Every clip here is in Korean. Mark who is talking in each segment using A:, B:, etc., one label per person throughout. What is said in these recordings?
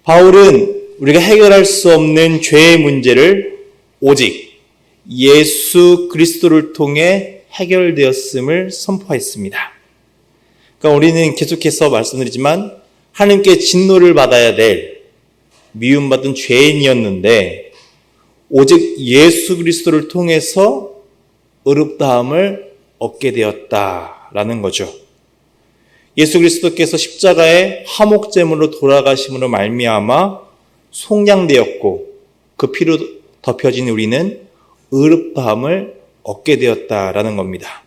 A: 바울은 우리가 해결할 수 없는 죄의 문제를 오직 예수 그리스도를 통해 해결되었음을 선포했습니다. 그러니까 우리는 계속해서 말씀드리지만 하나님께 진노를 받아야 될 미움받은 죄인이었는데 오직 예수 그리스도를 통해서 의롭다함을 얻게 되었다라는 거죠. 예수 그리스도께서 십자가의 화목제물로 돌아가심으로 말미암아 속량되었고 그 피로 덮여진 우리는 의롭다함을 얻게 되었다라는 겁니다.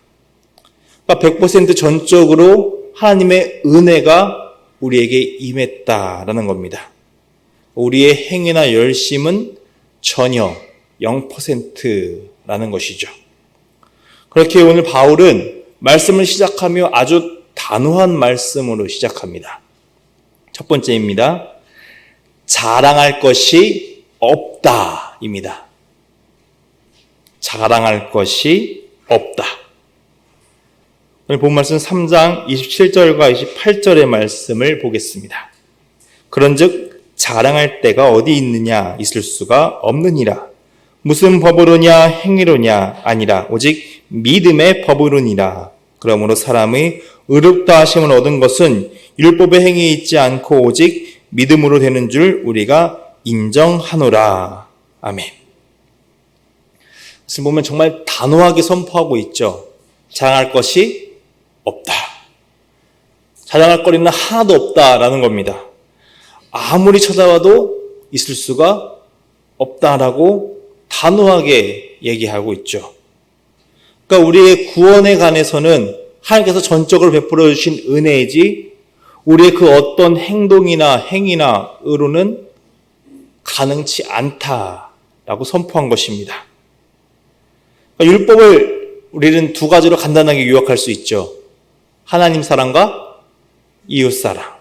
A: 그러니까 100% 전적으로 하나님의 은혜가 우리에게 임했다라는 겁니다. 우리의 행위나 열심은 전혀 0%라는 것이죠. 그렇게 오늘 바울은 말씀을 시작하며 아주 단호한 말씀으로 시작합니다. 첫 번째입니다. 자랑할 것이 없다입니다. 자랑할 것이 없다. 오늘 본 말씀 3장 27절과 28절의 말씀을 보겠습니다. 그런즉 자랑할 데가 어디 있느냐 있을 수가 없느니라. 무슨 법으로냐 행위로냐 아니라 오직 믿음의 법으로니라. 그러므로 사람의 의롭다 하심을 얻은 것은 율법의 행위에 있지 않고 오직 믿음으로 되는 줄 우리가 인정하노라. 아멘. 지금 보면 정말 단호하게 선포하고 있죠. 자랑할 것이 없다. 자랑할 거리는 하나도 없다라는 겁니다. 아무리 찾아봐도 있을 수가 없다라고 단호하게 얘기하고 있죠. 그러니까 우리의 구원에 관해서는 하나님께서 전적으로 베풀어 주신 은혜이지 우리의 그 어떤 행동이나 행위나 의로는 가능치 않다라고 선포한 것입니다. 그러니까 율법을 우리는 두 가지로 간단하게 요약할 수 있죠. 하나님 사랑과 이웃 사랑.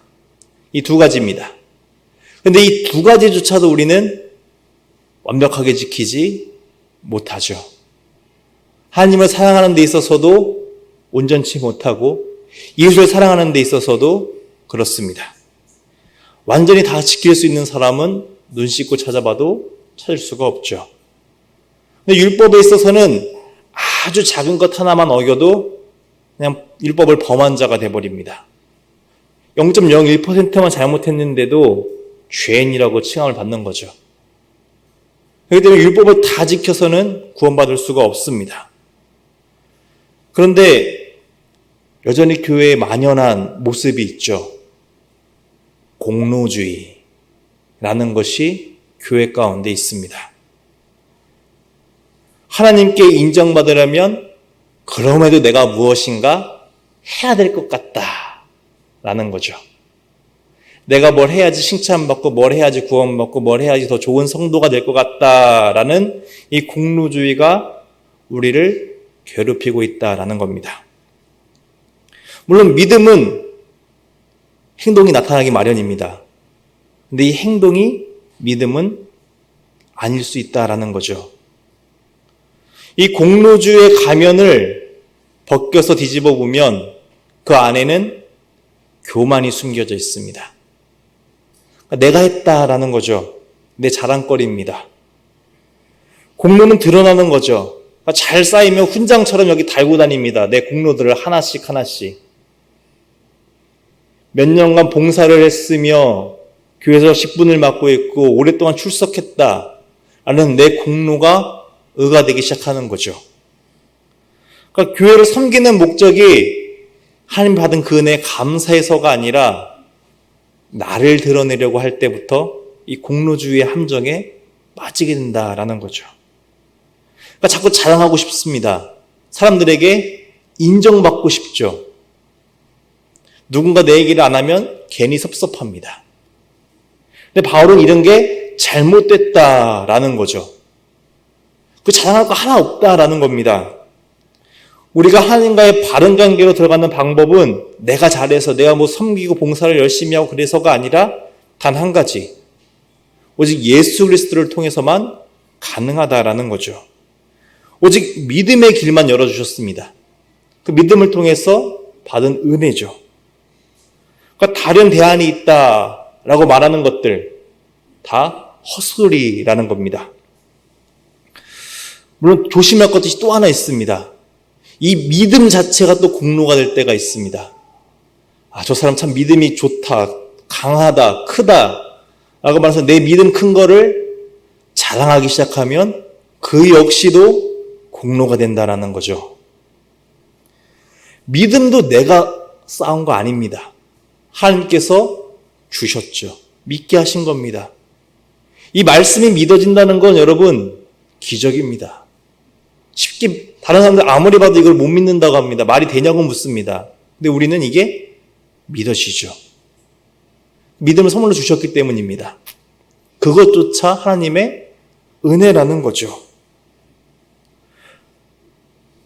A: 이 두 가지입니다. 그런데 이 두 가지조차도 우리는 완벽하게 지키지 못하죠. 하나님을 사랑하는 데 있어서도 온전치 못하고 이웃을 사랑하는 데 있어서도 그렇습니다. 완전히 다 지킬 수 있는 사람은 눈 씻고 찾아봐도 찾을 수가 없죠. 근데 율법에 있어서는 아주 작은 것 하나만 어겨도 그냥 율법을 범한 자가 돼버립니다. 0.01%만 잘못했는데도 죄인이라고 칭함을 받는 거죠. 그렇기 때문에 율법을 다 지켜서는 구원받을 수가 없습니다. 그런데 여전히 교회에 만연한 모습이 있죠. 공로주의라는 것이 교회 가운데 있습니다. 하나님께 인정받으려면 그럼에도 내가 무엇인가 해야 될 것 같다라는 거죠. 내가 뭘 해야지 칭찬받고 뭘 해야지 구원받고 뭘 해야지 더 좋은 성도가 될 것 같다라는 이 공로주의가 우리를 괴롭히고 있다라는 겁니다. 물론 믿음은 행동이 나타나기 마련입니다. 근데 이 행동이 믿음은 아닐 수 있다라는 거죠. 이 공로주의 가면을 벗겨서 뒤집어 보면 그 안에는 교만이 숨겨져 있습니다. 내가 했다라는 거죠. 내 자랑거리입니다. 공로는 드러나는 거죠. 잘 쌓이면 훈장처럼 여기 달고 다닙니다. 내 공로들을 하나씩 하나씩. 몇 년간 봉사를 했으며 교회에서 직분을 맡고 있고 오랫동안 출석했다라는 내 공로가 의가 되기 시작하는 거죠. 그러니까 교회를 섬기는 목적이 하나님 받은 그 은혜에 감사해서가 아니라 나를 드러내려고 할 때부터 이 공로주의의 함정에 빠지게 된다라는 거죠. 그러니까 자꾸 자랑하고 싶습니다. 사람들에게 인정받고 싶죠. 누군가 내 얘기를 안 하면 괜히 섭섭합니다. 근데 바울은 이런 게 잘못됐다라는 거죠. 그 자랑할 거 하나 없다라는 겁니다. 우리가 하나님과의 바른 관계로 들어가는 방법은 내가 잘해서 내가 뭐 섬기고 봉사를 열심히 하고 그래서가 아니라 단 한 가지. 오직 예수 그리스도를 통해서만 가능하다라는 거죠. 오직 믿음의 길만 열어주셨습니다. 그 믿음을 통해서 받은 은혜죠. 그러니까 다른 대안이 있다라고 말하는 것들, 다 헛소리라는 겁니다. 물론 조심할 것이 또 하나 있습니다. 이 믿음 자체가 또 공로가 될 때가 있습니다. 저 사람 참 믿음이 좋다, 강하다, 크다 라고 말해서 내 믿음 큰 거를 자랑하기 시작하면 그 역시도 공로가 된다는 거죠. 믿음도 내가 쌓은 거 아닙니다. 하나님께서 주셨죠. 믿게 하신 겁니다. 이 말씀이 믿어진다는 건 여러분 기적입니다. 쉽게 다른 사람들 아무리 봐도 이걸 못 믿는다고 합니다. 말이 되냐고 묻습니다. 근데 우리는 이게 믿어지죠. 믿음을 선물로 주셨기 때문입니다. 그것조차 하나님의 은혜라는 거죠.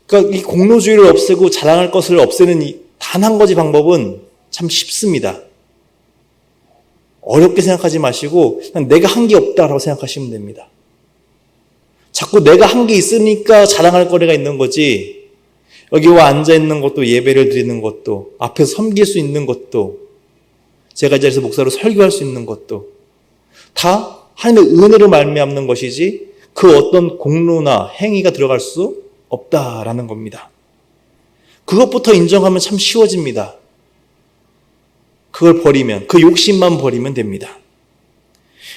A: 그러니까 이 공로주의를 없애고 자랑할 것을 없애는 단 한 가지 방법은 참 쉽습니다. 어렵게 생각하지 마시고 그냥 내가 한 게 없다라고 생각하시면 됩니다. 자꾸 내가 한 게 있으니까 자랑할 거리가 있는 거지, 여기 와 앉아있는 것도, 예배를 드리는 것도, 앞에서 섬길 수 있는 것도, 제가 이 자리에서 목사로 설교할 수 있는 것도 다 하나님의 은혜로 말미암는 것이지 그 어떤 공로나 행위가 들어갈 수 없다라는 겁니다. 그것부터 인정하면 참 쉬워집니다. 그걸 버리면, 그 욕심만 버리면 됩니다.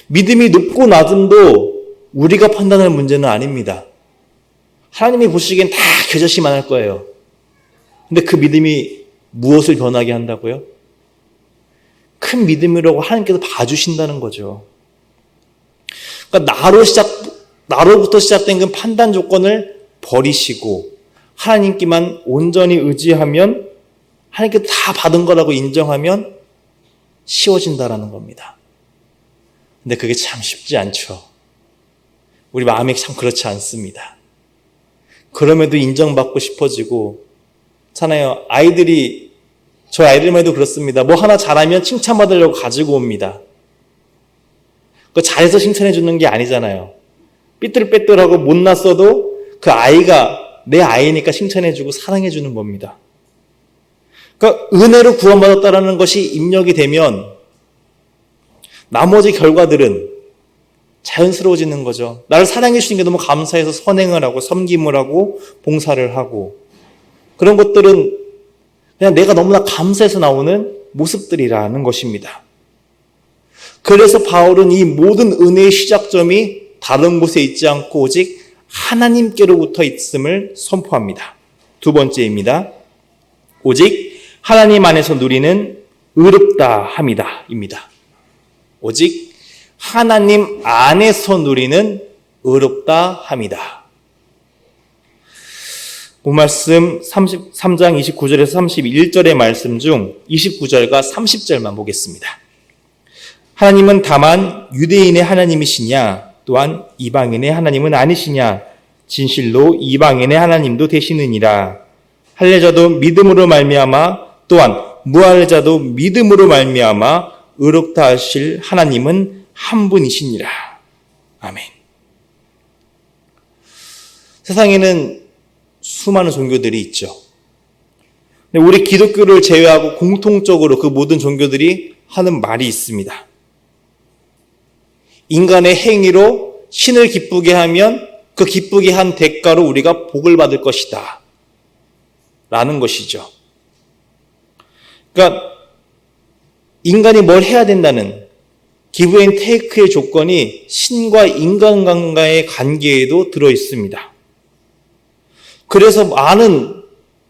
A: 믿음이 높고 낮음도 우리가 판단할 문제는 아닙니다. 하나님이 보시기엔 다 겨자씨만 할 거예요. 근데 그 믿음이 무엇을 변하게 한다고요? 큰 믿음이라고 하나님께서 봐주신다는 거죠. 그러니까 나로부터 시작된 그 판단 조건을 버리시고 하나님께만 온전히 의지하면, 하나님께서 다 받은 거라고 인정하면 쉬워진다라는 겁니다. 근데 그게 참 쉽지 않죠. 우리 마음이 참 그렇지 않습니다. 그럼에도 인정받고 싶어지고, 잖아요. 저희 아이들만 해도 그렇습니다. 뭐 하나 잘하면 칭찬받으려고 가지고 옵니다. 그 잘해서 칭찬해 주는 게 아니잖아요. 삐뚤빼뚤하고 못났어도 그 아이가 내 아이니까 칭찬해 주고 사랑해 주는 겁니다. 그러니까 은혜로 구원받았다는 것이 입력이 되면 나머지 결과들은 자연스러워지는 거죠. 나를 사랑해 주신 게 너무 감사해서 선행을 하고 섬김을 하고 봉사를 하고, 그런 것들은 그냥 내가 너무나 감사해서 나오는 모습들이라는 것입니다. 그래서 바울은 이 모든 은혜의 시작점이 다른 곳에 있지 않고 오직 하나님께로부터 있음을 선포합니다. 두 번째입니다. 오직 하나님 안에서 누리는 의롭다 함이다 입니다. 오직 하나님 안에서 누리는 의롭다 함이다. 본 말씀 33장 29절에서 31절의 말씀 중 29절과 30절만 보겠습니다. 하나님은 다만 유대인의 하나님이시냐, 또한 이방인의 하나님은 아니시냐, 진실로 이방인의 하나님도 되시느니라. 할례자도 믿음으로 말미암아, 또한 무할례자도 믿음으로 말미암아 의롭다 하실 하나님은 한 분이시니라. 아멘. 세상에는 수많은 종교들이 있죠. 근데 우리 기독교를 제외하고 공통적으로 그 모든 종교들이 하는 말이 있습니다. 인간의 행위로 신을 기쁘게 하면 그 기쁘게 한 대가로 우리가 복을 받을 것이다 라는 것이죠. 그러니까 인간이 뭘 해야 된다는 give and take의 조건이 신과 인간과의 관계에도 들어있습니다. 그래서 많은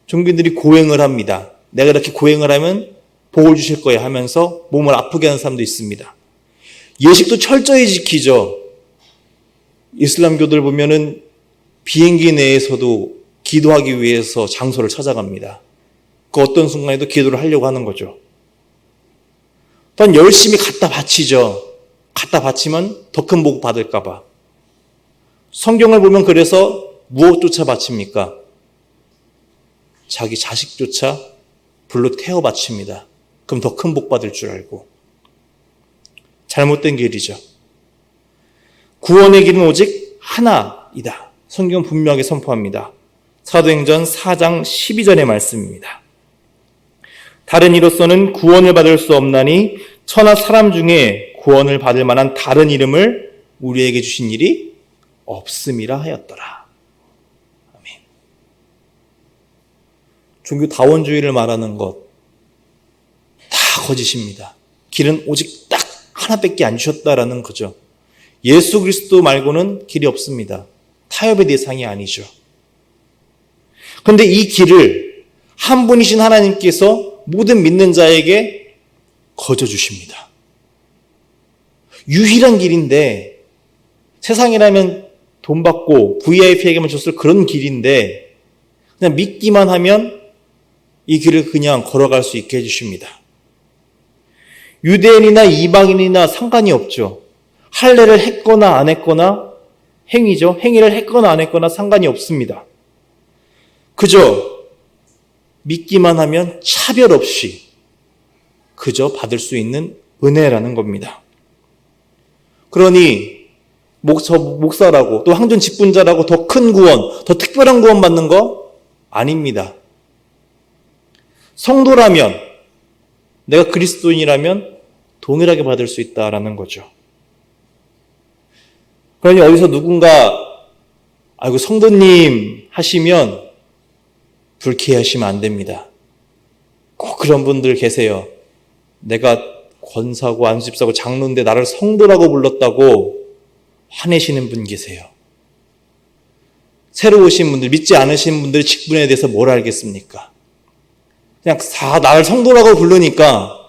A: 종교들이 고행을 합니다. 내가 이렇게 고행을 하면 복을 주실 거야 하면서 몸을 아프게 하는 사람도 있습니다. 예식도 철저히 지키죠. 이슬람교들 보면은 비행기 내에서도 기도하기 위해서 장소를 찾아갑니다. 그 어떤 순간에도 기도를 하려고 하는 거죠. 또한 열심히 갖다 바치죠. 갖다 바치면 더 큰 복 받을까 봐. 성경을 보면 그래서 무엇조차 바칩니까? 자기 자식조차 불로 태워 바칩니다. 그럼 더 큰 복 받을 줄 알고. 잘못된 길이죠. 구원의 길은 오직 하나이다. 성경은 분명하게 선포합니다. 사도행전 4장 12절의 말씀입니다. 다른 이로서는 구원을 받을 수 없나니 천하 사람 중에 구원을 받을 만한 다른 이름을 우리에게 주신 일이 없음이라 하였더라. 아멘. 종교다원주의를 말하는 것 다 거짓입니다. 길은 오직 딱 하나밖에 안 주셨다라는 거죠. 예수 그리스도 말고는 길이 없습니다. 타협의 대상이 아니죠. 그런데 이 길을 한 분이신 하나님께서 모든 믿는 자에게 거저 주십니다. 유일한 길인데, 세상이라면 돈 받고 VIP에게만 줬을 그런 길인데 그냥 믿기만 하면 이 길을 그냥 걸어갈 수 있게 해주십니다. 유대인이나 이방인이나 상관이 없죠. 할례를 했거나 안 했거나 행위죠. 행위를 했거나 안 했거나 상관이 없습니다. 그저 믿기만 하면 차별 없이 그저 받을 수 있는 은혜라는 겁니다. 그러니 목사라고 또 항전 직분자라고 더 큰 구원, 더 특별한 구원 받는 거 아닙니다. 성도라면, 내가 그리스도인이라면 동일하게 받을 수 있다라는 거죠. 그러니 어디서 누군가 아이고 성도님 하시면 불쾌하시면 안 됩니다. 꼭 그런 분들 계세요. 내가 권사고 안수집사고 장로인데 나를 성도라고 불렀다고 화내시는 분 계세요. 새로 오신 분들, 믿지 않으신 분들의 직분에 대해서 뭘 알겠습니까? 그냥 나를 성도라고 부르니까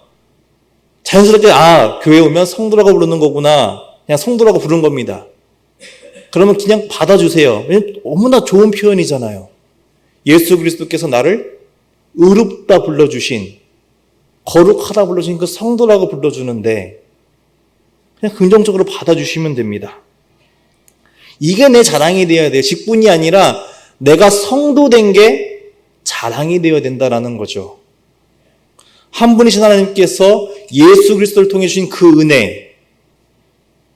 A: 자연스럽게 교회 오면 성도라고 부르는 거구나. 그냥 성도라고 부르는 겁니다. 그러면 그냥 받아주세요. 왜냐면 너무나 좋은 표현이잖아요. 예수 그리스도께서 나를 의롭다 불러주신, 거룩하다 불러주신 그 성도라고 불러주는데 그냥 긍정적으로 받아주시면 됩니다. 이게 내 자랑이 되어야 돼요. 직분이 아니라 내가 성도된 게 자랑이 되어야 된다는 거죠. 한 분이신 하나님께서 예수 그리스도를 통해 주신 그 은혜,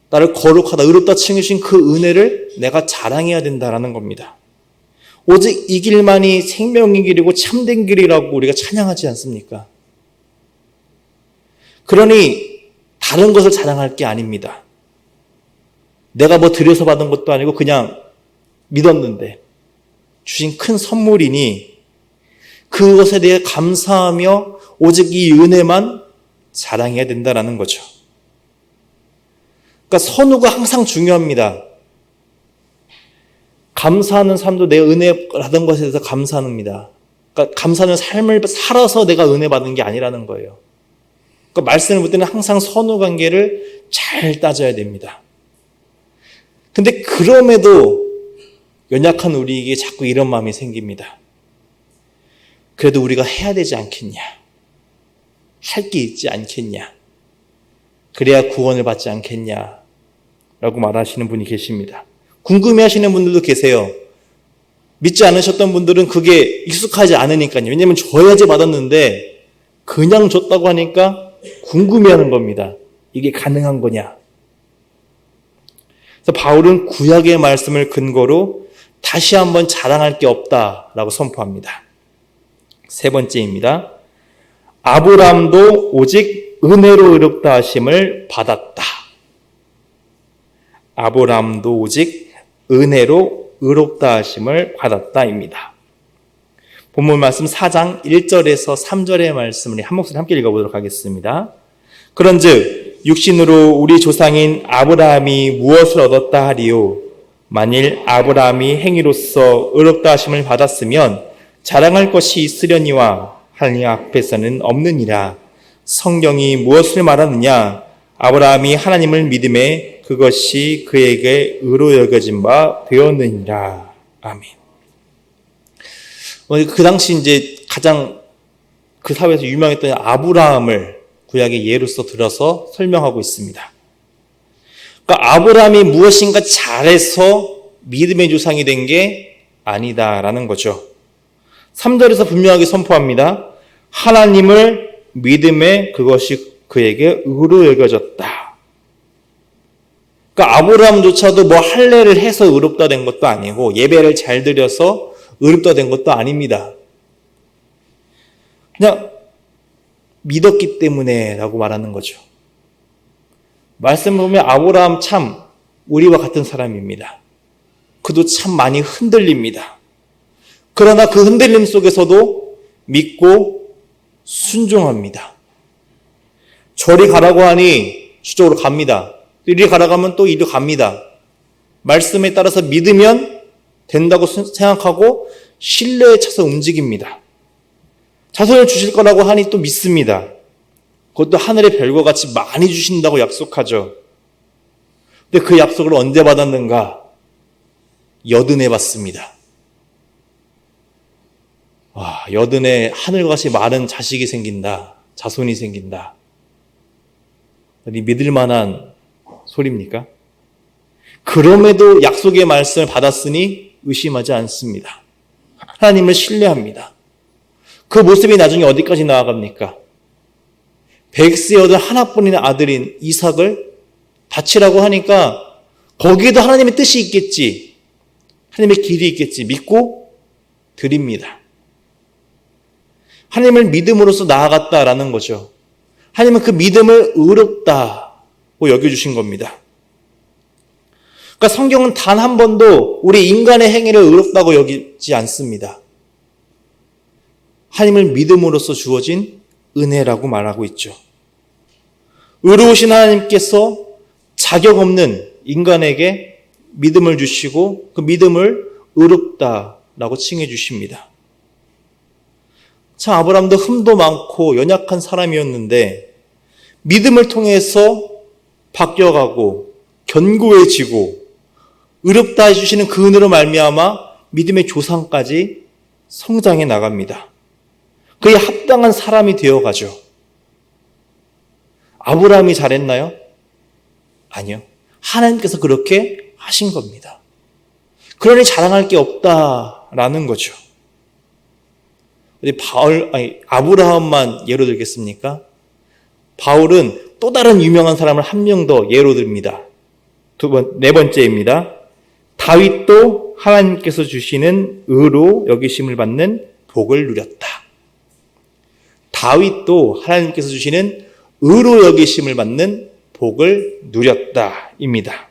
A: 나를 거룩하다, 의롭다 칭해주신 그 은혜를 내가 자랑해야 된다는 겁니다. 오직 이 길만이 생명의 길이고 참된 길이라고 우리가 찬양하지 않습니까? 그러니 다른 것을 자랑할 게 아닙니다. 내가 뭐 드려서 받은 것도 아니고 그냥 믿었는데 주신 큰 선물이니 그것에 대해 감사하며 오직 이 은혜만 자랑해야 된다는 거죠. 그러니까 선우가 항상 중요합니다. 감사하는 삶도 내 은혜 받은 것에 대해서 감사합니다. 그러니까 감사하는 삶을 살아서 내가 은혜 받은 게 아니라는 거예요. 그러니까 말씀을 볼 때는 항상 선후 관계를 잘 따져야 됩니다. 근데 그럼에도 연약한 우리에게 자꾸 이런 마음이 생깁니다. 그래도 우리가 해야 되지 않겠냐? 할 게 있지 않겠냐? 그래야 구원을 받지 않겠냐? 라고 말하시는 분이 계십니다. 궁금해하시는 분들도 계세요. 믿지 않으셨던 분들은 그게 익숙하지 않으니까요. 왜냐하면 줘야지 받았는데 그냥 줬다고 하니까 궁금해하는 겁니다. 이게 가능한 거냐? 그래서 바울은 구약의 말씀을 근거로 다시 한번 자랑할 게 없다라고 선포합니다. 세 번째입니다. 아브라함도 오직 은혜로 의롭다 하심을 받았다. 아브라함도 오직 은혜로 의롭다 하심을 받았다입니다. 본문 말씀 4장 1절에서 3절의 말씀을 한 목소리 함께 읽어보도록 하겠습니다. 그런즉 육신으로 우리 조상인 아브라함이 무엇을 얻었다 하리요? 만일 아브라함이 행위로서 의롭다 하심을 받았으면 자랑할 것이 있으려니와 하나님 앞에서는 없느니라. 성경이 무엇을 말하느냐? 아브라함이 하나님을 믿음에 그것이 그에게 의로 여겨진 바 되었느니라. 아멘. 그 당시 이제 가장 그 사회에서 유명했던 아브라함을 구약의 예로서 들어서 설명하고 있습니다. 그러니까 아브라함이 무엇인가 잘해서 믿음의 조상이 된 게 아니다라는 거죠. 3절에서 분명하게 선포합니다. 하나님을 믿음에 그것이 그에게 의로 여겨졌다. 그러니까 아브라함조차도 뭐 할례를 해서 의롭다 된 것도 아니고 예배를 잘 드려서 의롭다 된 것도 아닙니다. 그냥 믿었기 때문에 라고 말하는 거죠. 말씀을 보면 아브라함 참 우리와 같은 사람입니다. 그도 참 많이 흔들립니다. 그러나 그 흔들림 속에서도 믿고 순종합니다. 저리 가라고 하니 저쪽으로 갑니다. 이리 가라고 하면 또 이리 갑니다. 말씀에 따라서 믿으면 된다고 생각하고 신뢰에 차서 움직입니다. 자손을 주실 거라고 하니 또 믿습니다. 그것도 하늘의 별과 같이 많이 주신다고 약속하죠. 근데 그 약속을 언제 받았는가? 여든에 받습니다. 여든에 하늘과 같이 많은 자식이 생긴다. 자손이 생긴다. 어디 믿을 만한 소리입니까? 그럼에도 약속의 말씀을 받았으니 의심하지 않습니다. 하나님을 신뢰합니다. 그 모습이 나중에 어디까지 나아갑니까? 백세에 얻은 하나뿐인 아들인 이삭을 바치라고 하니까 거기에도 하나님의 뜻이 있겠지, 하나님의 길이 있겠지 믿고 드립니다. 하나님을 믿음으로써 나아갔다라는 거죠. 하나님은 그 믿음을 의롭다고 여겨주신 겁니다. 그러니까 성경은 단 한 번도 우리 인간의 행위를 의롭다고 여기지 않습니다. 하나님을 믿음으로써 주어진 은혜라고 말하고 있죠. 의로우신 하나님께서 자격 없는 인간에게 믿음을 주시고 그 믿음을 의롭다라고 칭해 주십니다. 참 아브라함도 흠도 많고 연약한 사람이었는데 믿음을 통해서 바뀌어가고 견고해지고 의롭다 해주시는 그 은혜로 말미암아 믿음의 조상까지 성장해 나갑니다. 그에 합당한 사람이 되어가죠. 아브라함이 잘했나요? 아니요. 하나님께서 그렇게 하신 겁니다. 그러니 자랑할 게 없다라는 거죠. 아브라함만 예로 들겠습니까? 바울은 또 다른 유명한 사람을 한 명 더 예로 듭니다. 네 번째입니다. 다윗도 하나님께서 주시는 의로 여기심을 받는 복을 누렸다. 다윗도 하나님께서 주시는 의로 여기심을 받는 복을 누렸다입니다.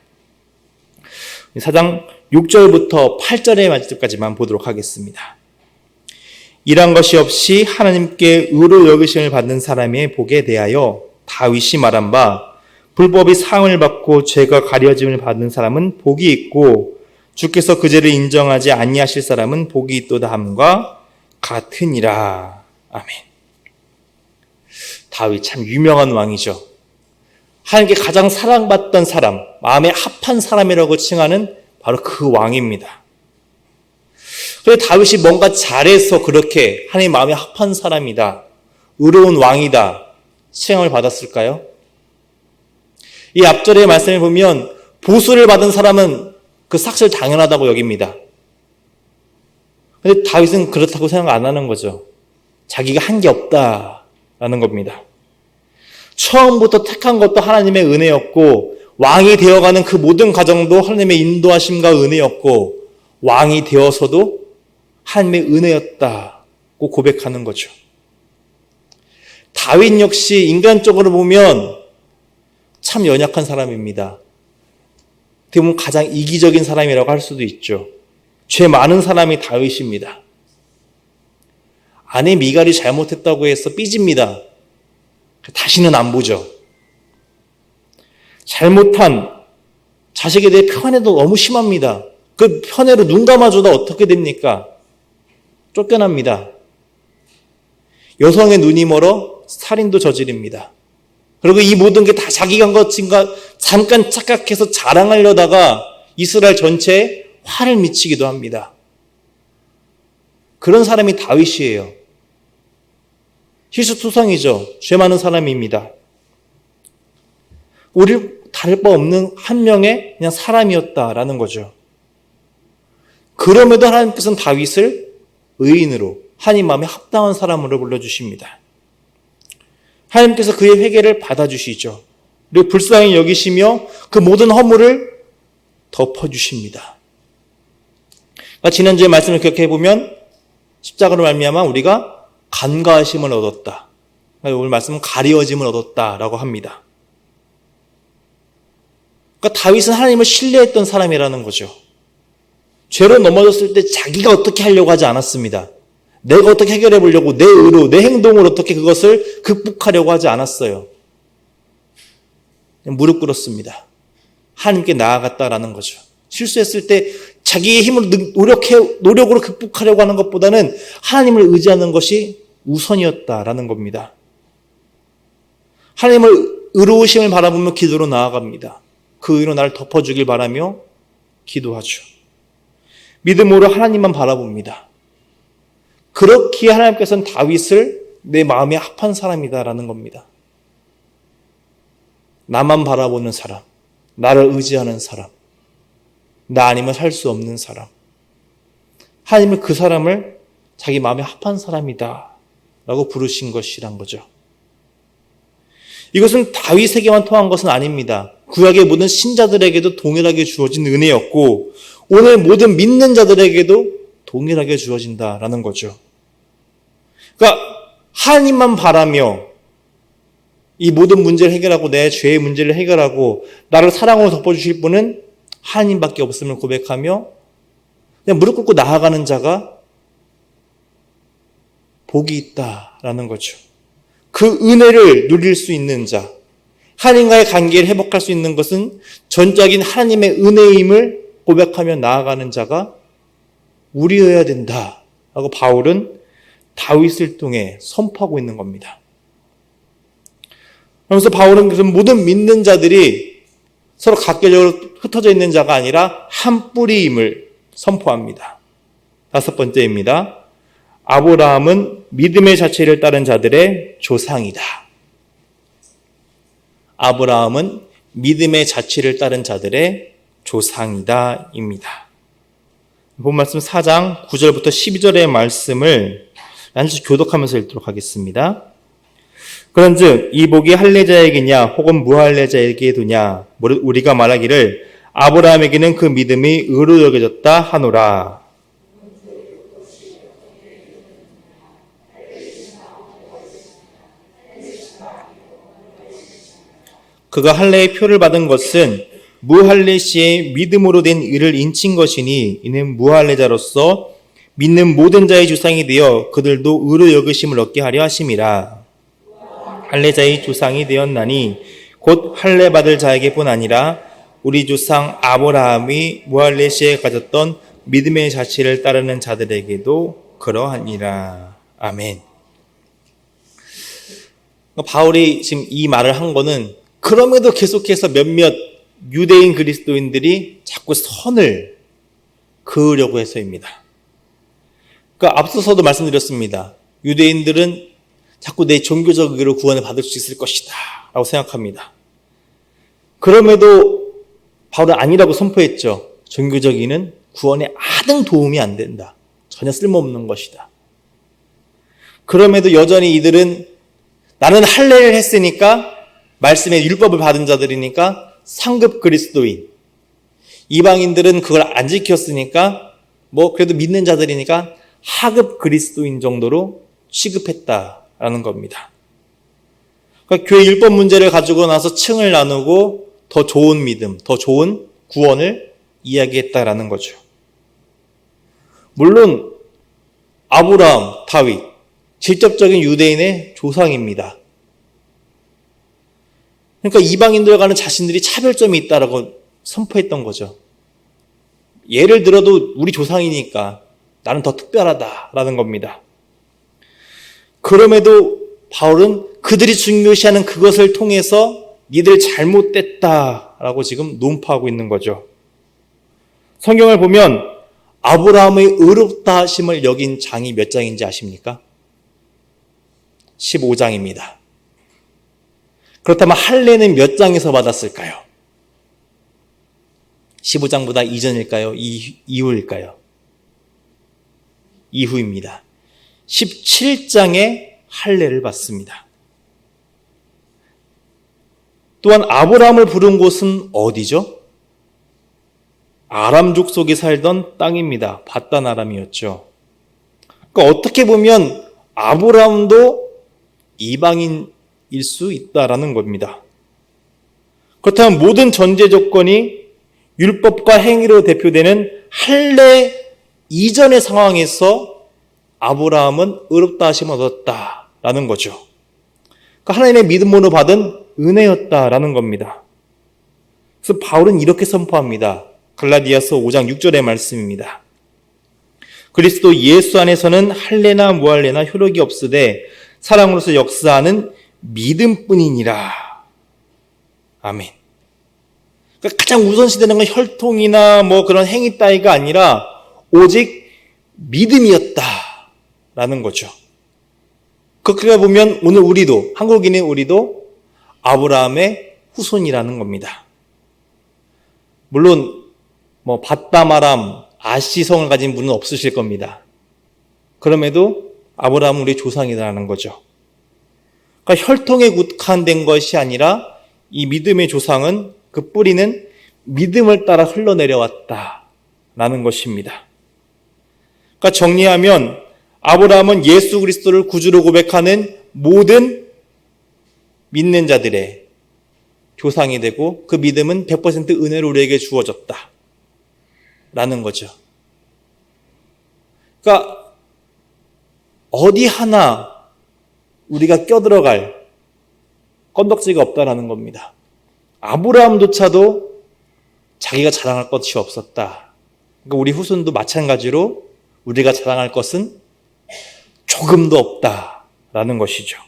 A: 4장 6절부터 8절의 말씀까지만 보도록 하겠습니다. 이런 것이 없이 하나님께 의로 여기심을 받는 사람의 복에 대하여 다윗이 말한 바 불법이 사함을 받고 죄가 가려짐을 받는 사람은 복이 있고 주께서 그 죄를 인정하지 아니하실 사람은 복이 있도다 함과 같으니라. 아멘. 다윗 참 유명한 왕이죠. 하나님께 가장 사랑받던 사람, 마음에 합한 사람이라고 칭하는 바로 그 왕입니다. 그래서 다윗이 뭔가 잘해서 그렇게 하나님 마음에 합한 사람이다, 의로운 왕이다 칭함을 받았을까요? 이 앞절의 말씀을 보면 보수를 받은 사람은 그 삭슬 당연하다고 여깁니다. 그런데 다윗은 그렇다고 생각 안 하는 거죠. 자기가 한 게 없다라는 겁니다. 처음부터 택한 것도 하나님의 은혜였고 왕이 되어가는 그 모든 과정도 하나님의 인도하심과 은혜였고 왕이 되어서도 하나님의 은혜였다고 고백하는 거죠. 다윗 역시 인간적으로 보면 참 연약한 사람입니다. 어떻게 보면 가장 이기적인 사람이라고 할 수도 있죠. 죄 많은 사람이 다윗입니다. 아내 미갈이 잘못했다고 해서 삐집니다. 다시는 안 보죠. 잘못한 자식에 대해 편애도 너무 심합니다. 그 편애로 눈 감아주다 어떻게 됩니까? 쫓겨납니다. 여성의 눈이 멀어 살인도 저지릅니다. 그리고 이 모든 게 다 자기가 한 것인가 잠깐 착각해서 자랑하려다가 이스라엘 전체에 화를 미치기도 합니다. 그런 사람이 다윗이에요. 실수투성이죠. 죄 많은 사람입니다. 우리를 다를 바 없는 한 명의 그냥 사람이었다라는 거죠. 그럼에도 하나님께서는 다윗을 의인으로 하나님 마음에 합당한 사람으로 불러주십니다. 하나님께서 그의 회개를 받아주시죠. 그리고 불쌍히 여기시며 그 모든 허물을 덮어주십니다. 그러니까 지난주에 말씀을 기억해보면 십자가로 말미암아 우리가 간과하심을 얻었다. 오늘 말씀은 가리워짐을 얻었다라고 합니다. 그러니까 다윗은 하나님을 신뢰했던 사람이라는 거죠. 죄로 넘어졌을 때 자기가 어떻게 하려고 하지 않았습니다. 내가 어떻게 해결해 보려고 내 의로, 내 행동으로 어떻게 그것을 극복하려고 하지 않았어요. 그냥 무릎 꿇었습니다. 하나님께 나아갔다라는 거죠. 실수했을 때 자기의 힘으로 노력으로 극복하려고 하는 것보다는 하나님을 의지하는 것이 우선이었다라는 겁니다. 하나님을 의로우심을 바라보며 기도로 나아갑니다. 그 의로 나를 덮어주길 바라며 기도하죠. 믿음으로 하나님만 바라봅니다. 그렇기에 하나님께서는 다윗을 내 마음에 합한 사람이다라는 겁니다. 나만 바라보는 사람, 나를 의지하는 사람, 나 아니면 살 수 없는 사람. 하나님은 그 사람을 자기 마음에 합한 사람이다 라고 부르신 것이란 거죠. 이것은 다윗에게만 통한 것은 아닙니다. 구약의 모든 신자들에게도 동일하게 주어진 은혜였고 오늘 모든 믿는 자들에게도 동일하게 주어진다라는 거죠. 그러니까 하나님만 바라며 이 모든 문제를 해결하고 내 죄의 문제를 해결하고 나를 사랑으로 덮어주실 분은 하나님밖에 없음을 고백하며 그냥 무릎 꿇고 나아가는 자가 복이 있다라는 거죠. 그 은혜를 누릴 수 있는 자, 하나님과의 관계를 회복할 수 있는 것은 전적인 하나님의 은혜임을 고백하며 나아가는 자가 우리여야 된다라고 바울은 다윗을 통해 선포하고 있는 겁니다. 그래서 바울은 그래서 모든 믿는 자들이 서로 각계적으로 흩어져 있는 자가 아니라 한 뿌리임을 선포합니다. 5번째입니다. 아브라함은 믿음의 자체를 따른 자들의 조상이다. 아브라함은 믿음의 자체를 따른 자들의 조상이다 입니다. 본 말씀 4장 9절부터 12절의 말씀을 한번 교독하면서 읽도록 하겠습니다. 그런즉 이 복이 할례자에게냐 혹은 무할례자에게도냐 우리가 말하기를 아브라함에게는 그 믿음이 의로 여겨졌다 하노라. 그가 할례의 표를 받은 것은 무할례 시에 믿음으로 된 의를 인친 것이니 이는 무할례자로서 믿는 모든 자의 조상이 되어 그들도 의로 여기심을 얻게 하려 하심이라. 할례자의 조상이 되었나니 곧 할례 받을 자에게뿐 아니라 우리 조상 아브라함이 무할례 시에 가졌던 믿음의 자체를 따르는 자들에게도 그러하니라. 아멘. 바울이 지금 이 말을 한 거는 그럼에도 계속해서 몇몇 유대인 그리스도인들이 자꾸 선을 그으려고 해서입니다. 그러니까 앞서서도 말씀드렸습니다. 유대인들은 자꾸 내 종교적 의로 구원을 받을 수 있을 것이다 라고 생각합니다. 그럼에도 바울은 아니라고 선포했죠. 종교적 의는 구원에 아등 도움이 안 된다. 전혀 쓸모없는 것이다. 그럼에도 여전히 이들은 나는 할례를 했으니까 말씀의 율법을 받은 자들이니까 상급 그리스도인, 이방인들은 그걸 안 지켰으니까 그래도 믿는 자들이니까 하급 그리스도인 정도로 취급했다라는 겁니다. 그러니까 교회 율법 문제를 가지고 나서 층을 나누고 더 좋은 믿음, 더 좋은 구원을 이야기했다라는 거죠. 물론 아브라함, 다윗, 직접적인 유대인의 조상입니다. 그러니까 이방인들과는 자신들이 차별점이 있다라고 선포했던 거죠. 예를 들어도 우리 조상이니까 나는 더 특별하다라는 겁니다. 그럼에도 바울은 그들이 중요시하는 그것을 통해서 니들 잘못됐다라고 지금 논파하고 있는 거죠. 성경을 보면 아브라함의 의롭다 하심을 여긴 장이 몇 장인지 아십니까? 15장입니다. 그렇다면 할례는 몇 장에서 받았을까요? 15장보다 이전일까요? 이후일까요? 이후입니다. 17장에 할례를 받습니다. 또한 아브라함을 부른 곳은 어디죠? 아람 족속이 살던 땅입니다. 바단 아람이었죠. 그러니까 어떻게 보면 아브라함도 이방인일 수 있다라는 겁니다. 그렇다면 모든 전제 조건이 율법과 행위로 대표되는 할례 이전의 상황에서 아브라함은 의롭다 하심을 얻었다라는 거죠. 그러니까 하나님의 믿음으로 받은 은혜였다라는 겁니다. 그래서 바울은 이렇게 선포합니다. 갈라디아서 5장 6절의 말씀입니다. 그리스도 예수 안에서는 할례나 무할례나 효력이 없으되 사랑으로서 역사하는 믿음뿐이니라. 아멘. 그러니까 가장 우선시되는 건 혈통이나 그런 행위 따위가 아니라 오직 믿음이었다라는 거죠. 그렇게 보면 오늘 우리도, 한국인의 우리도 아브라함의 후손이라는 겁니다. 물론 밧다마람, 아시성을 가진 분은 없으실 겁니다. 그럼에도 아브라함은 우리의 조상이라는 거죠. 그러니까 혈통에 국한된 것이 아니라 이 믿음의 조상은 그 뿌리는 믿음을 따라 흘러내려왔다라는 것입니다. 그러니까 정리하면 아브라함은 예수 그리스도를 구주로 고백하는 모든 믿는 자들의 조상이 되고 그 믿음은 100% 은혜로 우리에게 주어졌다. 라는 거죠. 그러니까 어디 하나 우리가 껴들어갈 건덕지가 없다라는 겁니다. 아브라함조차도 자기가 자랑할 것이 없었다. 그러니까 우리 후손도 마찬가지로 우리가 자랑할 것은 조금도 없다라는 것이죠.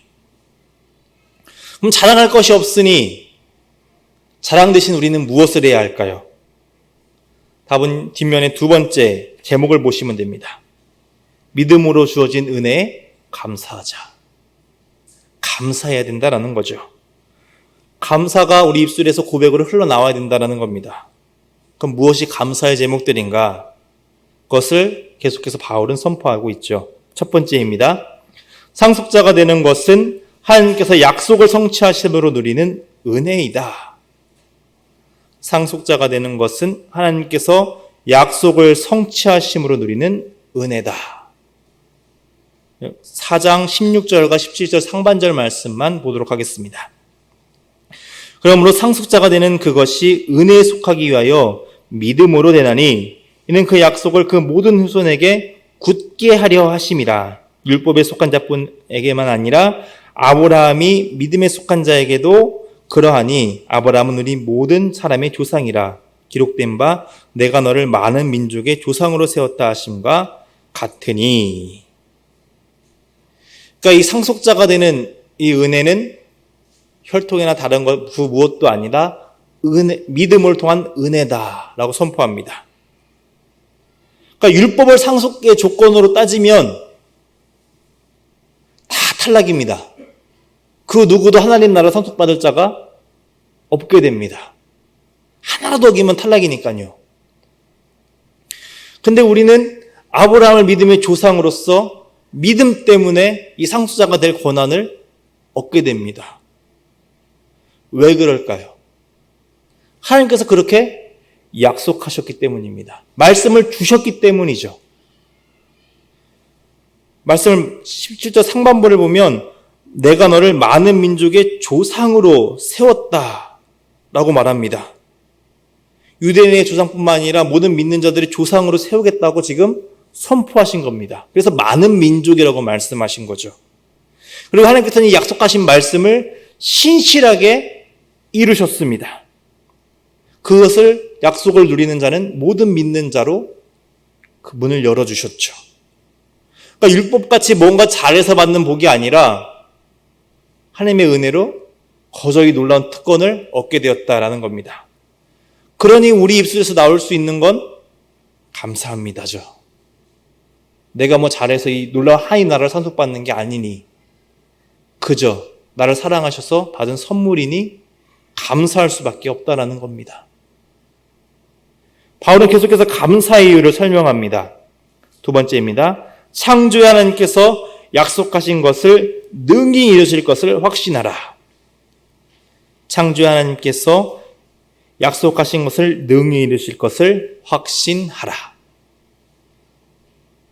A: 그럼 자랑할 것이 없으니 자랑 대신 우리는 무엇을 해야 할까요? 답은 뒷면의 두 번째 제목을 보시면 됩니다. 믿음으로 주어진 은혜에 감사하자. 감사해야 된다라는 거죠. 감사가 우리 입술에서 고백으로 흘러나와야 된다라는 겁니다. 그럼 무엇이 감사의 제목들인가? 그것을 계속해서 바울은 선포하고 있죠. 첫 번째입니다. 상속자가 되는 것은 하나님께서 약속을 성취하심으로 누리는 은혜이다. 상속자가 되는 것은 하나님께서 약속을 성취하심으로 누리는 은혜다. 4장 16절과 17절 상반절 말씀만 보도록 하겠습니다. 그러므로 상속자가 되는 그것이 은혜에 속하기 위하여 믿음으로 되나니 이는 그 약속을 그 모든 후손에게 굳게 하려 하심이라. 율법에 속한 자뿐에게만 아니라 아브라함이 믿음에 속한 자에게도 그러하니 아브라함은 우리 모든 사람의 조상이라. 기록된 바 내가 너를 많은 민족의 조상으로 세웠다 하심과 같으니. 그러니까 이 상속자가 되는 이 은혜는 혈통이나 다른 것 그 무엇도 아니라 믿음을 통한 은혜다라고 선포합니다. 그러니까 율법을 상속의 조건으로 따지면 다 탈락입니다. 그 누구도 하나님 나라 상속받을 자가 없게 됩니다. 하나라도 어기면 탈락이니까요. 근데 우리는 아브라함을 믿음의 조상으로서 믿음 때문에 이 상속자가 될 권한을 얻게 됩니다. 왜 그럴까요? 하나님께서 그렇게 약속하셨기 때문입니다. 말씀을 주셨기 때문이죠. 말씀 17절 상반부를 보면 내가 너를 많은 민족의 조상으로 세웠다라고 말합니다. 유대인의 조상뿐만 아니라 모든 믿는 자들의 조상으로 세우겠다고 지금 선포하신 겁니다. 그래서 많은 민족이라고 말씀하신 거죠. 그리고 하나님께서는 이 약속하신 말씀을 신실하게 이루셨습니다. 그것을 약속을 누리는 자는 모든 믿는 자로 그 문을 열어주셨죠. 그러니까 율법같이 뭔가 잘해서 받는 복이 아니라 하나님의 은혜로 거저히 놀라운 특권을 얻게 되었다라는 겁니다. 그러니 우리 입술에서 나올 수 있는 건 감사합니다죠. 내가 잘해서 이 놀라운 하나님 나라를 상속받는 게 아니니 그저 나를 사랑하셔서 받은 선물이니 감사할 수밖에 없다라는 겁니다. 바울은 계속해서 감사의 이유를 설명합니다. 두 번째입니다. 창조의 하나님께서 약속하신 것을 능히 이루실 것을 확신하라. 창조의 하나님께서 약속하신 것을 능히 이루실 것을 확신하라.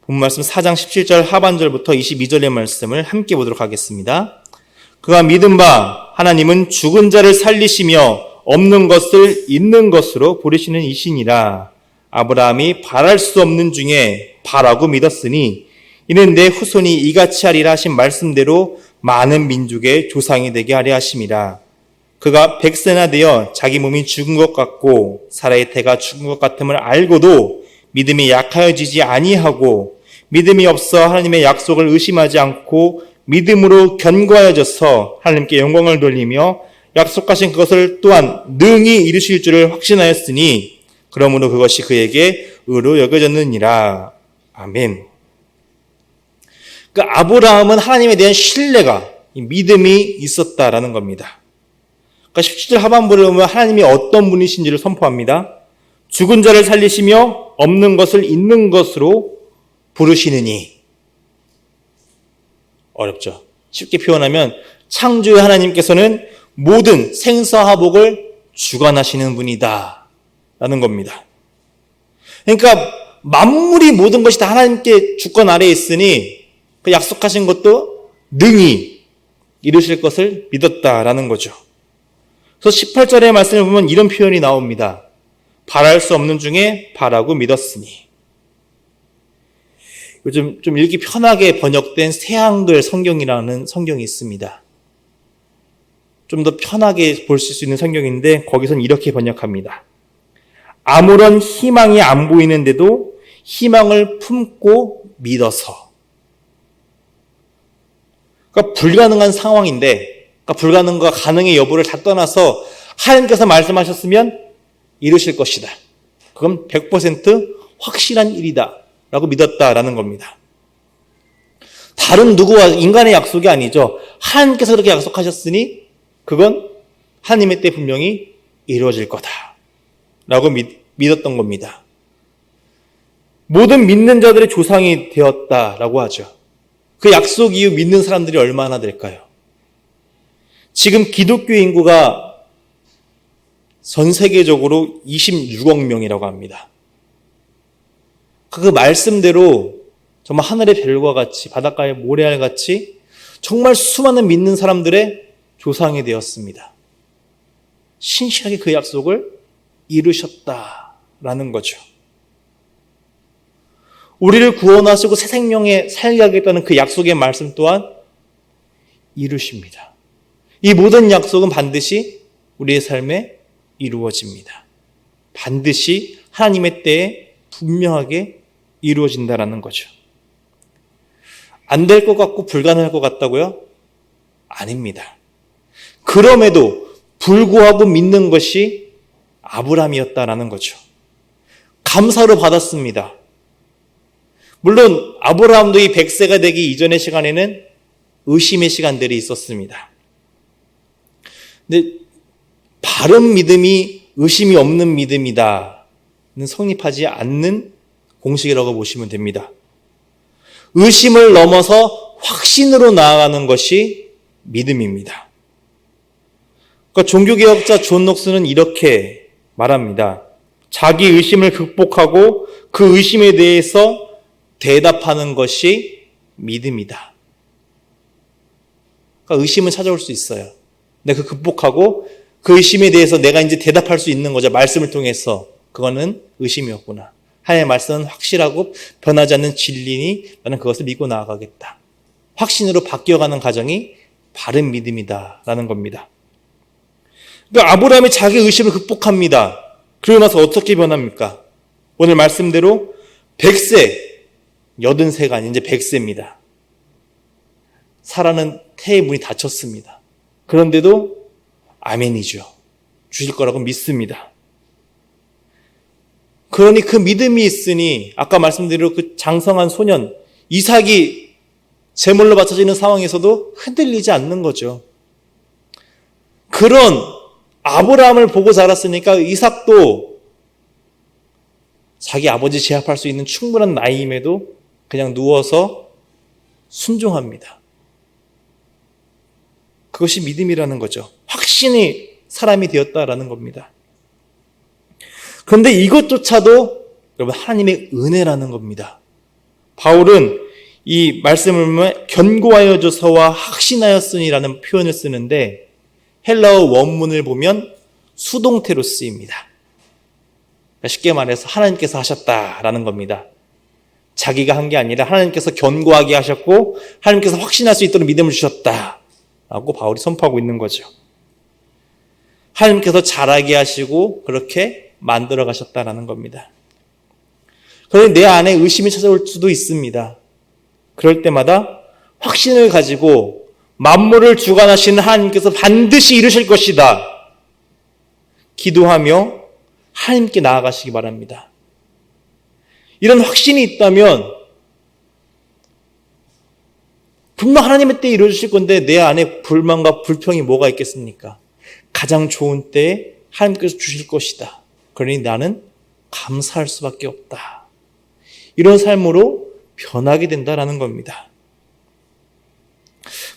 A: 본 말씀 4장 17절 하반절부터 22절의 말씀을 함께 보도록 하겠습니다. 그가 믿은 바 하나님은 죽은 자를 살리시며 없는 것을 있는 것으로 부르시는 이시니라. 아브라함이 바랄 수 없는 중에 바라고 믿었으니 이는 내 후손이 이같이 하리라 하신 말씀대로 많은 민족의 조상이 되게 하려 하심이라. 그가 100세나 되어 자기 몸이 죽은 것 같고 사라의 태가 죽은 것 같음을 알고도 믿음이 약하여지지 아니하고 믿음이 없어 하나님의 약속을 의심하지 않고 믿음으로 견고하여져서 하나님께 영광을 돌리며 약속하신 그것을 또한 능히 이루실 줄을 확신하였으니 그러므로 그것이 그에게 의로 여겨졌느니라. 아멘. 그러니까 아브라함은 하나님에 대한 신뢰가, 믿음이 있었다라는 겁니다. 그러니까 17절 하반부를 보면 하나님이 어떤 분이신지를 선포합니다. 죽은 자를 살리시며 없는 것을 있는 것으로 부르시느니. 어렵죠. 쉽게 표현하면 창조의 하나님께서는 모든 생사화복을 주관하시는 분이다 라는 겁니다. 그러니까 만물이 모든 것이 다 하나님께 주권 아래에 있으니 그 약속하신 것도 능히 이루실 것을 믿었다라는 거죠. 그래서 18절의 말씀을 보면 이런 표현이 나옵니다. 바랄 수 없는 중에 바라고 믿었으니. 요즘 좀 읽기 편하게 번역된 새한글 성경이라는 성경이 있습니다. 좀 더 편하게 볼 수 있는 성경인데 거기서는 이렇게 번역합니다. 아무런 희망이 안 보이는데도 희망을 품고 믿어서. 그러니까 불가능한 상황인데, 그러니까 불가능과 가능의 여부를 다 떠나서 하나님께서 말씀하셨으면 이루실 것이다. 그건 100% 확실한 일이다 라고 믿었다라는 겁니다. 다른 누구와 인간의 약속이 아니죠. 하나님께서 그렇게 약속하셨으니 그건 하나님의 때 분명히 이루어질 거다 라고 믿었던 겁니다. 모든 믿는 자들의 조상이 되었다라고 하죠. 그 약속 이후 믿는 사람들이 얼마나 될까요? 지금 기독교 인구가 전 세계적으로 26억 명이라고 합니다. 그 말씀대로 정말 하늘의 별과 같이 바닷가의 모래알 같이 정말 수많은 믿는 사람들의 조상이 되었습니다. 신실하게 그 약속을 이루셨다라는 거죠. 우리를 구원하시고 새 생명에 살게 하겠다는 그 약속의 말씀 또한 이루십니다. 이 모든 약속은 반드시 우리의 삶에 이루어집니다. 반드시 하나님의 때에 분명하게 이루어진다라는 거죠. 안 될 것 같고 불가능할 것 같다고요? 아닙니다. 그럼에도 불구하고 믿는 것이 아브라함이었다라는 거죠. 감사로 받았습니다. 물론 아브라함도 이 100세가 되기 이전의 시간에는 의심의 시간들이 있었습니다. 근데 바른 믿음이 의심이 없는 믿음이다는 성립하지 않는 공식이라고 보시면 됩니다. 의심을 넘어서 확신으로 나아가는 것이 믿음입니다. 그러니까 종교개혁자 존 녹스는 이렇게 말합니다. 자기 의심을 극복하고 그 의심에 대해서 대답하는 것이 믿음이다. 그러니까 의심은 찾아올 수 있어요. 근데 그 극복하고 그 의심에 대해서 내가 이제 대답할 수 있는 거죠. 말씀을 통해서. 그거는 의심이었구나. 하나님의 말씀은 확실하고 변하지 않는 진리니 나는 그것을 믿고 나아가겠다. 확신으로 바뀌어가는 과정이 바른 믿음이다라는 겁니다. 그러니까 아브라함이 자기 의심을 극복합니다. 그러고 나서 어떻게 변합니까? 오늘 말씀대로 100세, 80세가 아닌 이제 100세입니다. 사라는 태의 문이 닫혔습니다. 그런데도 아멘이죠. 주실 거라고 믿습니다. 그러니 그 믿음이 있으니 아까 말씀드린 그 장성한 소년 이삭이 제물로 바쳐지는 상황에서도 흔들리지 않는 거죠. 그런 아브라함을 보고 자랐으니까 이삭도 자기 아버지 제압할 수 있는 충분한 나이임에도 그냥 누워서 순종합니다. 그것이 믿음이라는 거죠. 확신이 사람이 되었다라는 겁니다. 그런데 이것조차도 여러분 하나님의 은혜라는 겁니다. 바울은 이 말씀을 보면 견고하여져서와 확신하였으니라는 표현을 쓰는데 헬라어 원문을 보면 수동태로 쓰입니다. 쉽게 말해서 하나님께서 하셨다라는 겁니다. 자기가 한 게 아니라 하나님께서 견고하게 하셨고 하나님께서 확신할 수 있도록 믿음을 주셨다라고 바울이 선포하고 있는 거죠. 하나님께서 잘하게 하시고 그렇게 만들어 가셨다라는 겁니다. 그런데 내 안에 의심이 찾아올 수도 있습니다. 그럴 때마다 확신을 가지고 만물을 주관하시는 하나님께서 반드시 이루실 것이다. 기도하며 하나님께 나아가시기 바랍니다. 이런 확신이 있다면 분명 하나님의 때에 이루어주실 건데 내 안에 불만과 불평이 뭐가 있겠습니까? 가장 좋은 때에 하나님께서 주실 것이다. 그러니 나는 감사할 수밖에 없다. 이런 삶으로 변하게 된다라는 겁니다.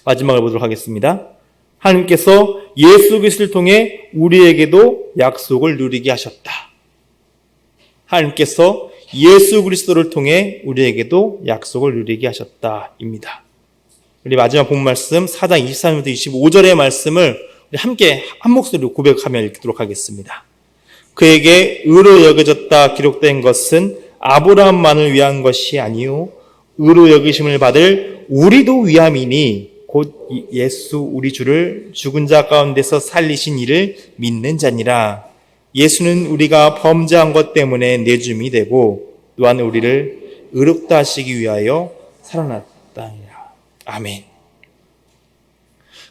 A: 마지막을 보도록 하겠습니다. 하나님께서 예수 그리스도를 통해 우리에게도 약속을 누리게 하셨다. 하나님께서 예수 그리스도를 통해 우리에게도 약속을 누리게 하셨다입니다. 우리 마지막 본 말씀 4장 23절부터 25절의 말씀을 우리 함께 한 목소리로 고백하며 읽도록 하겠습니다. 그에게 의로 여겨졌다 기록된 것은 아브라함만을 위한 것이 아니요 의로 여기심을 받을 우리도 위함이니 곧 예수 우리 주를 죽은 자 가운데서 살리신 이를 믿는 자니라. 예수는 우리가 범죄한 것 때문에 내줌이 되고 또한 우리를 의롭다 하시기 위하여 살아났다니라. 아멘.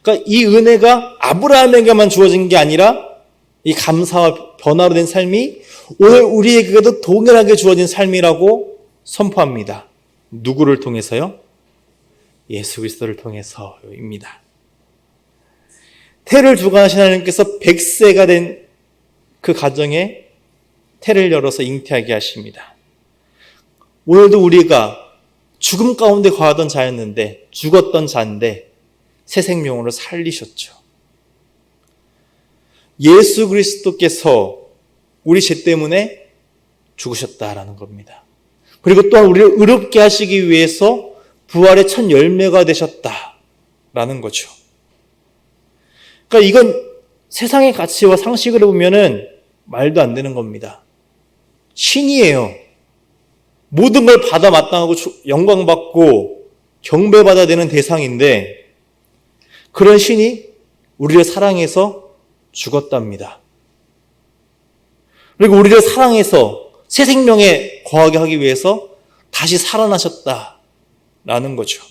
A: 그러니까 이 은혜가 아브라함에게만 주어진 게 아니라 이 감사와 변화로 된 삶이 오늘 우리에게도 동일하게 주어진 삶이라고 선포합니다. 누구를 통해서요? 예수 그리스도를 통해서입니다. 태를 주관하신 하나님께서 100세가 된 그 가정에 태를 열어서 잉태하게 하십니다. 오늘도 우리가 죽음 가운데 거하던 자였는데 죽었던 자인데 새 생명으로 살리셨죠. 예수 그리스도께서 우리 죄 때문에 죽으셨다라는 겁니다. 그리고 또한 우리를 의롭게 하시기 위해서 부활의 첫 열매가 되셨다라는 거죠. 그러니까 이건 세상의 가치와 상식으로 보면은 말도 안 되는 겁니다. 신이에요. 모든 걸 받아 마땅하고 영광받고 경배받아야 되는 대상인데 그런 신이 우리를 사랑해서 죽었답니다. 그리고 우리를 사랑해서 새 생명에 거하게 하기 위해서 다시 살아나셨다라는 거죠.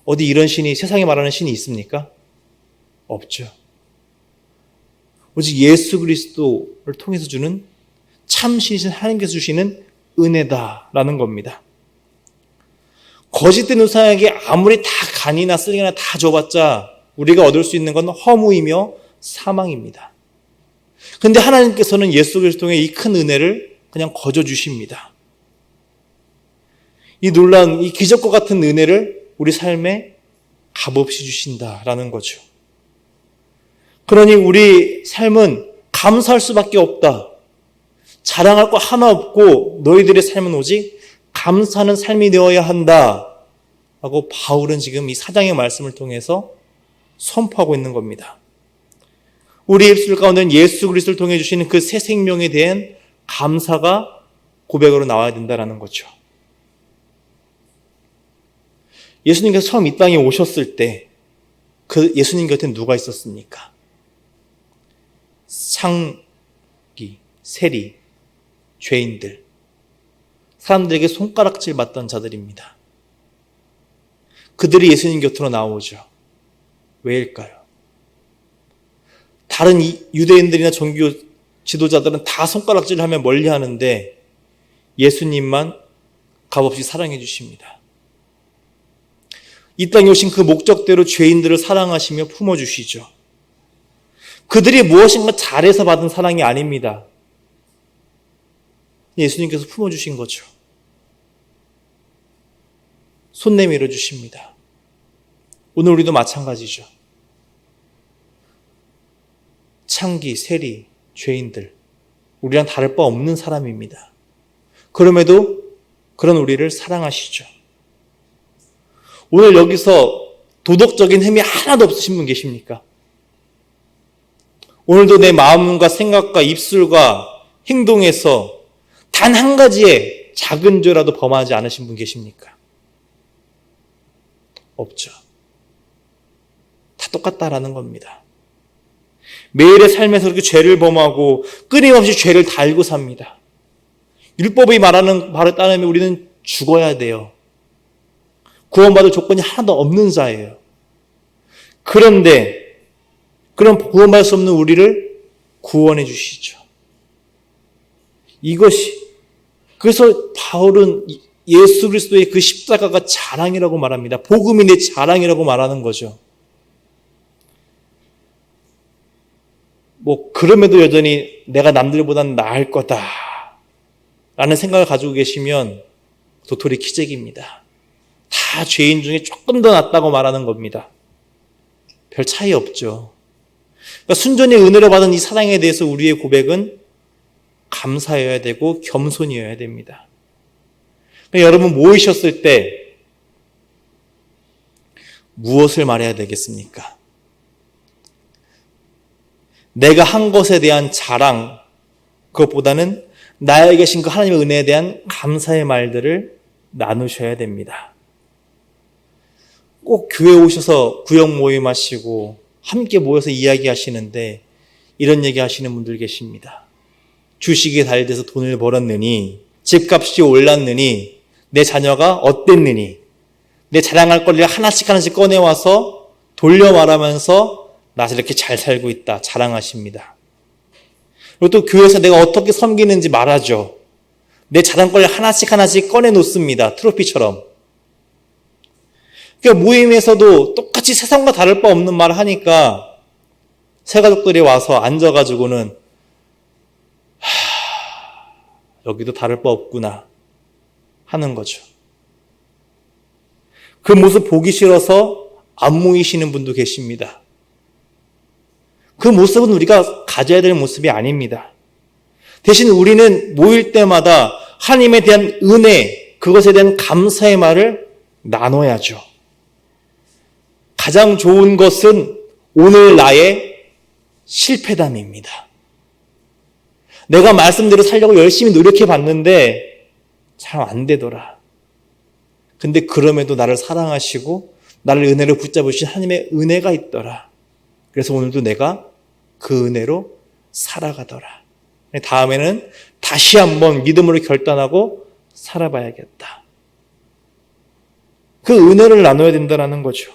A: 어디 이런 신이 세상에 말하는 신이 있습니까? 없죠. 오직 예수 그리스도를 통해서 주는 참 신이신 하나님께서 주시는 은혜다라는 겁니다. 거짓된 우상에게 아무리 다 간이나 쓰레기나 다 줘봤자 우리가 얻을 수 있는 건 허무이며 사망입니다. 그런데 하나님께서는 예수 그리스도를 통해 이 큰 은혜를 그냥 거저 주십니다. 이 놀라운 이 기적과 같은 은혜를 우리 삶에 값없이 주신다라는 거죠. 그러니 우리 삶은 감사할 수밖에 없다. 자랑할 거 하나 없고 너희들의 삶은 오직 감사하는 삶이 되어야 한다. 라고 바울은 지금 이 4장의 말씀을 통해서 선포하고 있는 겁니다. 우리 입술 가운데는 예수 그리스도를 통해 주시는 그 새 생명에 대한 감사가 고백으로 나와야 된다는 거죠. 예수님께서 처음 이 땅에 오셨을 때 그 예수님 곁에 누가 있었습니까? 창기, 세리, 죄인들, 사람들에게 손가락질 받던 자들입니다. 그들이 예수님 곁으로 나오죠. 왜일까요? 다른 유대인들이나 종교 지도자들은 다 손가락질을 하며 멀리 하는데 예수님만 값없이 사랑해 주십니다. 이 땅에 오신 그 목적대로 죄인들을 사랑하시며 품어주시죠. 그들이 무엇인가 잘해서 받은 사랑이 아닙니다. 예수님께서 품어주신 거죠. 손 내밀어 주십니다. 오늘 우리도 마찬가지죠. 창기, 세리, 죄인들, 우리랑 다를 바 없는 사람입니다. 그럼에도 그런 우리를 사랑하시죠. 오늘 여기서 도덕적인 흠이 하나도 없으신 분 계십니까? 오늘도 내 마음과 생각과 입술과 행동에서 단 한 가지의 작은 죄라도 범하지 않으신 분 계십니까? 없죠. 다 똑같다라는 겁니다. 매일의 삶에서 그렇게 죄를 범하고 끊임없이 죄를 달고 삽니다. 율법이 말하는 바를 따르면 우리는 죽어야 돼요. 구원받을 조건이 하나도 없는 자예요. 그런데 그런 구원받을 수 없는 우리를 구원해 주시죠. 이것이, 그래서 바울은 예수 그리스도의 그 십자가가 자랑이라고 말합니다. 복음이 내 자랑이라고 말하는 거죠. 그럼에도 여전히 내가 남들보다는 나을 거다 라는 생각을 가지고 계시면 도토리 키재기입니다. 다 죄인 중에 조금 더 낫다고 말하는 겁니다. 별 차이 없죠. 그러니까 순전히 은혜로 받은 이 사랑에 대해서 우리의 고백은 감사해야 되고 겸손이어야 됩니다. 그러니까 여러분 모이셨을 때 무엇을 말해야 되겠습니까? 내가 한 것에 대한 자랑, 그것보다는 나에게 계신 그 하나님의 은혜에 대한 감사의 말들을 나누셔야 됩니다. 꼭 교회 오셔서 구역 모임 하시고 함께 모여서 이야기하시는데 이런 얘기 하시는 분들 계십니다. 주식이 달돼서 돈을 벌었느니, 집값이 올랐느니, 내 자녀가 어땠느니, 내 자랑할 권리를 하나씩 하나씩 꺼내와서 돌려 말하면서 나 이렇게 잘 살고 있다 자랑하십니다. 그리고 또 교회에서 내가 어떻게 섬기는지 말하죠. 내 자랑거리 하나씩 하나씩 꺼내놓습니다. 트로피처럼. 그러니까 모임에서도 똑같이 세상과 다를 바 없는 말을 하니까 새 가족들이 와서 앉아가지고는 여기도 다를 바 없구나 하는 거죠. 그 모습 보기 싫어서 안 모이시는 분도 계십니다. 그 모습은 우리가 가져야 될 모습이 아닙니다. 대신 우리는 모일 때마다 하나님에 대한 은혜, 그것에 대한 감사의 말을 나눠야죠. 가장 좋은 것은 오늘 나의 실패담입니다. 내가 말씀대로 살려고 열심히 노력해 봤는데 잘 안 되더라. 근데 그럼에도 나를 사랑하시고 나를 은혜로 붙잡으신 하나님의 은혜가 있더라. 그래서 오늘도 내가 그 은혜로 살아가더라. 다음에는 다시 한번 믿음으로 결단하고 살아봐야겠다. 그 은혜를 나눠야 된다는 거죠.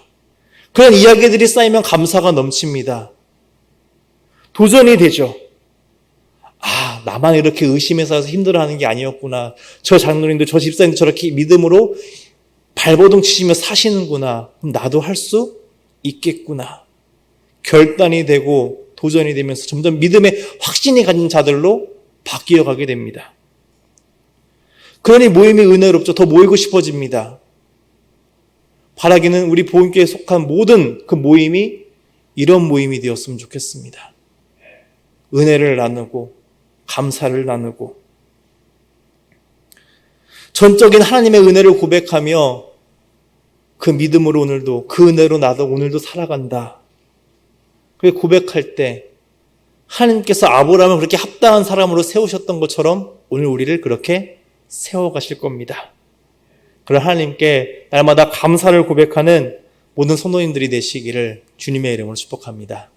A: 그런 이야기들이 쌓이면 감사가 넘칩니다. 도전이 되죠. 나만 이렇게 의심해서 힘들어하는 게 아니었구나. 저 장로님도 저 집사님도 저렇게 믿음으로 발버둥 치시며 사시는구나. 그럼 나도 할 수 있겠구나. 결단이 되고 도전이 되면서 점점 믿음의 확신이 가진 자들로 바뀌어가게 됩니다. 그러니 모임이 은혜롭죠. 더 모이고 싶어집니다. 바라기는 우리 보험교회에 속한 모든 그 모임이 이런 모임이 되었으면 좋겠습니다. 은혜를 나누고 감사를 나누고 전적인 하나님의 은혜를 고백하며 그 믿음으로 오늘도 그 은혜로 나도 오늘도 살아간다. 그 고백할 때 하나님께서 아브라함을 그렇게 합당한 사람으로 세우셨던 것처럼 오늘 우리를 그렇게 세워가실 겁니다. 그런 하나님께 날마다 감사를 고백하는 모든 성도님들이 되시기를 주님의 이름으로 축복합니다.